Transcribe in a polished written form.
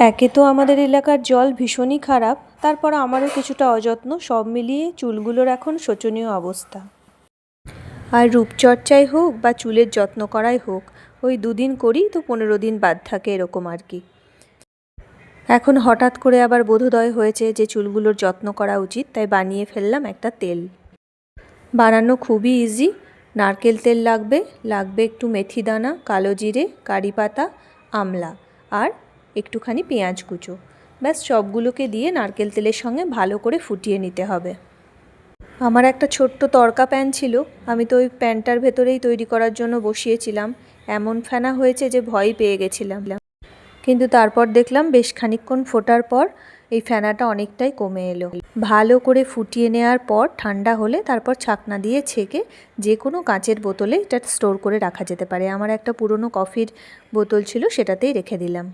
একে তো আমাদের এলাকার জল ভীষণই খারাপ, তারপর আমারও কিছুটা অযত্ন, সব মিলিয়ে চুলগুলোর এখন শোচনীয় অবস্থা। আর রূপচর্চাই হোক বা চুলের যত্ন করাই হোক, ওই 2 দিন করি তো 15 দিন বাদ থাকে, এরকম আর কি। এখন হঠাৎ করে আবার বোধোদয় হয়েছে যে চুলগুলোর যত্ন করা উচিত, তাই বানিয়ে ফেললাম একটা তেল। বানানো খুবই ইজি। নারকেল তেল লাগবে একটু মেথি দানা, কালো জিরে, কারি পাতা, আমলা আর একটুখানি পেঁয়াজ কুচো। ব্যাস সবগুলোকে দিয়ে নারকেল তেলের সঙ্গে ভালো করে ফুটিয়ে নিতে হবে। আমার একটা ছোট্ট তড়কা প্যান ছিল, আমি তো ওই প্যানটার ভেতরেই তৈরি করার জন্য বসিয়েছিলাম। এমন ফেনা হয়েছে যে ভয় পেয়ে গেছিলাম, কিন্তু তারপর দেখলাম বেশ খানিকক্ষণ ফোটার পর এই ফেনাটা অনেকটাই কমে এলো। ভালো করে ফুটিয়ে নেওয়ার পর ঠান্ডা হলে তারপর ছাকনা দিয়ে ছেঁকে যে কোনো কাঁচের বোতলে এটা স্টোর করে রাখা যেতে পারে। আমার একটা পুরনো কফির বোতল ছিল, সেটাতেই রেখে দিলাম।